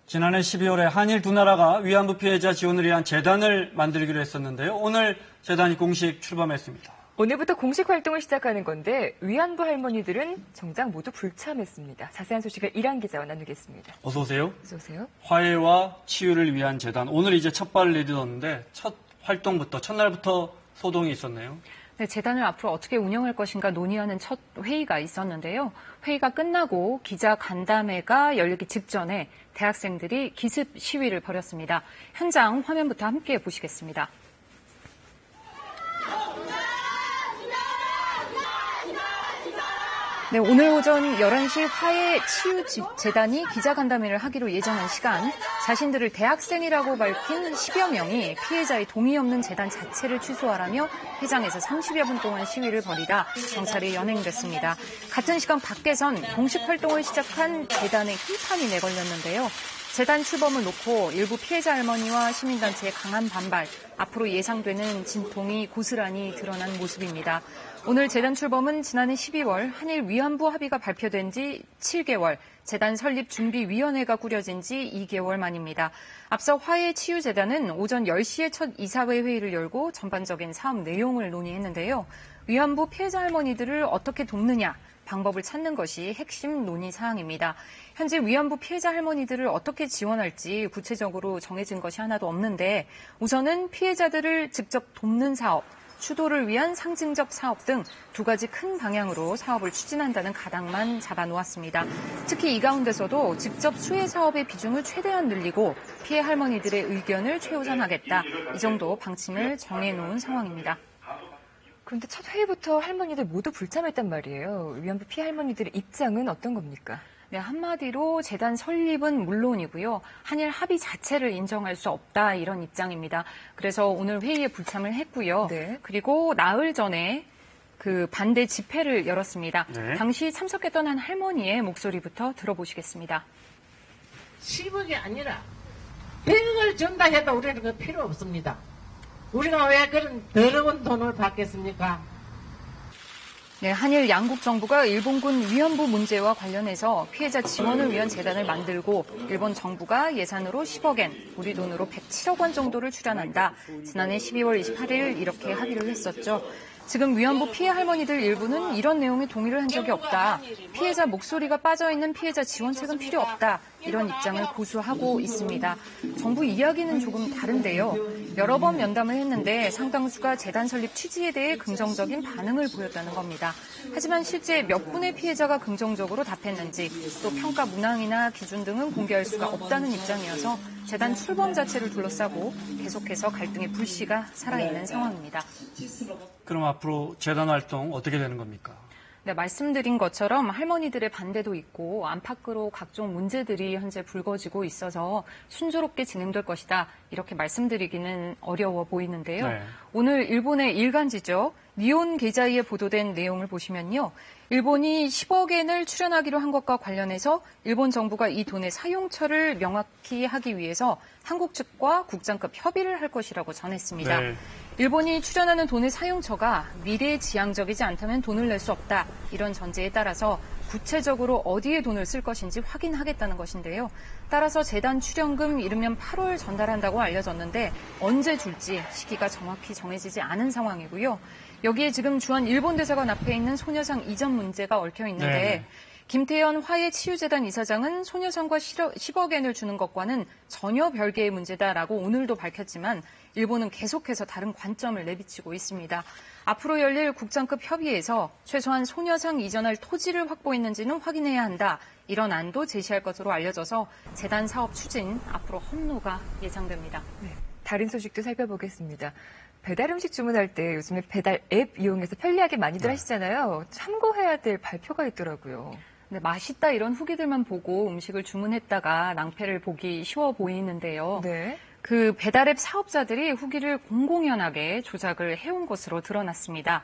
지난해 12월에 한일 두 나라가 위안부 피해자 지원을 위한 재단을 만들기로 했었는데요. 오늘 재단이 공식 출범했습니다. 오늘부터 공식 활동을 시작하는 건데 위안부 할머니들은 정작 모두 불참했습니다. 자세한 소식을 이란 기자와 나누겠습니다. 어서 오세요. 어서 오세요. 화해와 치유를 위한 재단. 오늘 이제 첫 발을 내딛었는데 첫 활동부터 첫날부터 소동이 있었네요. 네, 재단을 앞으로 어떻게 운영할 것인가 논의하는 첫 회의가 있었는데요. 회의가 끝나고 기자 간담회가 열리기 직전에 대학생들이 기습 시위를 벌였습니다. 현장 화면부터 함께 보시겠습니다. 네, 오늘 오전 11시 화해치유재단이 기자간담회를 하기로 예정한 시간, 자신들을 대학생이라고 밝힌 10여 명이 피해자의 동의 없는 재단 자체를 취소하라며 회장에서 30여 분 동안 시위를 벌이다 경찰이 연행됐습니다. 같은 시간 밖에선 공식 활동을 시작한 재단의 힘판이 내걸렸는데요. 재단 출범을 놓고 일부 피해자 할머니와 시민단체의 강한 반발, 앞으로 예상되는 진통이 고스란히 드러난 모습입니다. 오늘 재단 출범은 지난해 12월 한일 위안부 합의가 발표된 지 7개월, 재단 설립 준비위원회가 꾸려진 지 2개월 만입니다. 앞서 화해치유재단은 오전 10시에 첫 이사회 회의를 열고 전반적인 사업 내용을 논의했는데요. 위안부 피해자 할머니들을 어떻게 돕느냐, 방법을 찾는 것이 핵심 논의 사항입니다. 현재 위안부 피해자 할머니들을 어떻게 지원할지 구체적으로 정해진 것이 하나도 없는데 우선은 피해자들을 직접 돕는 사업, 추도를 위한 상징적 사업 등 두 가지 큰 방향으로 사업을 추진한다는 가닥만 잡아놓았습니다. 특히 이 가운데서도 직접 수혜 사업의 비중을 최대한 늘리고 피해 할머니들의 의견을 최우선하겠다. 이 정도 방침을 정해놓은 상황입니다. 그런데 첫 회의부터 할머니들 모두 불참했단 말이에요. 위안부 피해 할머니들의 입장은 어떤 겁니까? 네, 한마디로 재단 설립은 물론이고요. 한일 합의 자체를 인정할 수 없다 이런 입장입니다. 그래서 오늘 회의에 불참을 했고요. 네. 그리고 나흘 전에 그 반대 집회를 열었습니다. 네. 당시 참석했던 한 할머니의 목소리부터 들어보시겠습니다. 10억이 아니라 100억을 준다 해도 우리는 그 필요 없습니다. 우리가 왜 그런 더러운 돈을 받겠습니까? 네, 한일 양국 정부가 일본군 위안부 문제와 관련해서 피해자 지원을 위한 재단을 만들고 일본 정부가 예산으로 10억엔, 우리 돈으로 107억 원 정도를 출연한다. 지난해 12월 28일 이렇게 합의를 했었죠. 지금 위안부 피해 할머니들 일부는 이런 내용에 동의를 한 적이 없다. 피해자 목소리가 빠져있는 피해자 지원책은 필요 없다. 이런 입장을 고수하고 있습니다. 정부 이야기는 조금 다른데요. 여러 번 면담을 했는데 상당수가 재단 설립 취지에 대해 긍정적인 반응을 보였다는 겁니다. 하지만 실제 몇 분의 피해자가 긍정적으로 답했는지 또 평가 문항이나 기준 등은 공개할 수가 없다는 입장이어서 재단 출범 자체를 둘러싸고 계속해서 갈등의 불씨가 살아있는 상황입니다. 그럼 앞으로 재단 활동 어떻게 되는 겁니까? 네, 말씀드린 것처럼 할머니들의 반대도 있고 안팎으로 각종 문제들이 현재 불거지고 있어서 순조롭게 진행될 것이다. 이렇게 말씀드리기는 어려워 보이는데요. 네. 오늘 일본의 일간지죠. 니온 게자이에 보도된 내용을 보시면요. 일본이 10억엔을 출연하기로 한 것과 관련해서 일본 정부가 이 돈의 사용처를 명확히 하기 위해서 한국 측과 국장급 협의를 할 것이라고 전했습니다. 네. 일본이 출연하는 돈의 사용처가 미래지향적이지 않다면 돈을 낼 수 없다. 이런 전제에 따라서 구체적으로 어디에 돈을 쓸 것인지 확인하겠다는 것인데요. 따라서 재단 출연금 이르면 8월 전달한다고 알려졌는데 언제 줄지 시기가 정확히 정해지지 않은 상황이고요. 여기에 지금 주한 일본 대사관 앞에 있는 소녀상 이전 문제가 얽혀 있는데 네. 김태현 화해치유재단 이사장은 소녀상과 10억엔을 주는 것과는 전혀 별개의 문제다라고 오늘도 밝혔지만 일본은 계속해서 다른 관점을 내비치고 있습니다. 앞으로 열릴 국장급 협의에서 최소한 소녀상 이전할 토지를 확보했는지는 확인해야 한다. 이런 안도 제시할 것으로 알려져서 재단 사업 추진 앞으로 험로가 예상됩니다. 네, 다른 소식도 살펴보겠습니다. 배달 음식 주문할 때 요즘에 배달 앱 이용해서 편리하게 많이들 하시잖아요. 참고해야 될 발표가 있더라고요. 네, 맛있다 이런 후기들만 보고 음식을 주문했다가 낭패를 보기 쉬워 보이는데요. 네. 그 배달앱 사업자들이 후기를 공공연하게 조작을 해온 것으로 드러났습니다.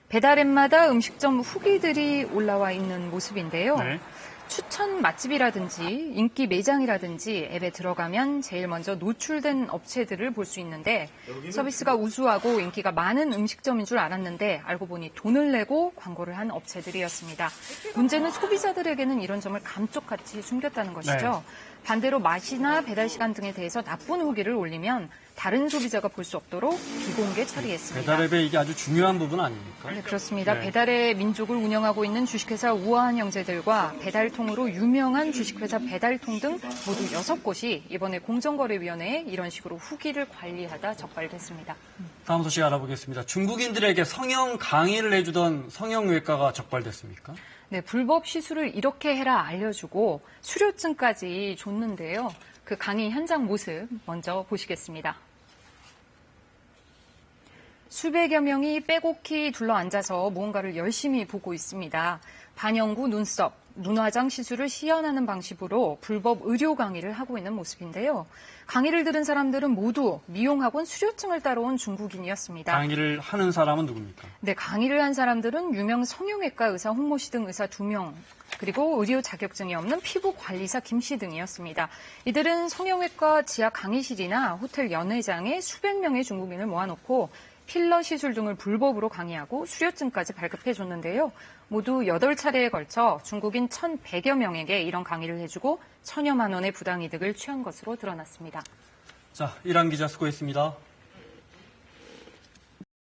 배달앱마다 음식점 후기들이 올라와 있는 모습인데요. 네. 추천 맛집이라든지 인기 매장이라든지 앱에 들어가면 제일 먼저 노출된 업체들을 볼 수 있는데 서비스가 우수하고 인기가 많은 음식점인 줄 알았는데 알고 보니 돈을 내고 광고를 한 업체들이었습니다. 문제는 소비자들에게는 이런 점을 감쪽같이 숨겼다는 것이죠. 반대로 맛이나 배달 시간 등에 대해서 나쁜 후기를 올리면 다른 소비자가 볼 수 없도록 비공개 처리했습니다. 배달앱의 이게 아주 중요한 부분 아닙니까? 네, 그렇습니다. 네. 배달의 민족을 운영하고 있는 주식회사 우아한 형제들과 배달통으로 유명한 주식회사 배달통 등 모두 6곳이 이번에 공정거래위원회에 이런 식으로 후기를 관리하다 적발됐습니다. 다음 소식 알아보겠습니다. 중국인들에게 성형 강의를 해주던 성형외과가 적발됐습니까? 네, 불법 시술을 이렇게 해라 알려주고 수료증까지 줬는데요. 그 강의 현장 모습 먼저 보시겠습니다. 수백여 명이 빼곡히 둘러앉아서 무언가를 열심히 보고 있습니다. 반영구 눈썹, 눈화장 시술을 시연하는 방식으로 불법 의료 강의를 하고 있는 모습인데요. 강의를 들은 사람들은 모두 미용학원 수료증을 따라온 중국인이었습니다. 강의를 하는 사람은 누굽니까? 네, 강의를 한 사람들은 유명 성형외과 의사 홍모 씨 등 의사 2명, 그리고 의료 자격증이 없는 피부관리사 김 씨 등이었습니다. 이들은 성형외과 지하 강의실이나 호텔 연회장에 수백 명의 중국인을 모아놓고 필러 시술 등을 불법으로 강의하고 수료증까지 발급해줬는데요. 모두 8차례에 걸쳐 중국인 1,100여 명에게 이런 강의를 해주고 1,000여만 원의 부당이득을 취한 것으로 드러났습니다. 자, 이란 기자 수고했습니다.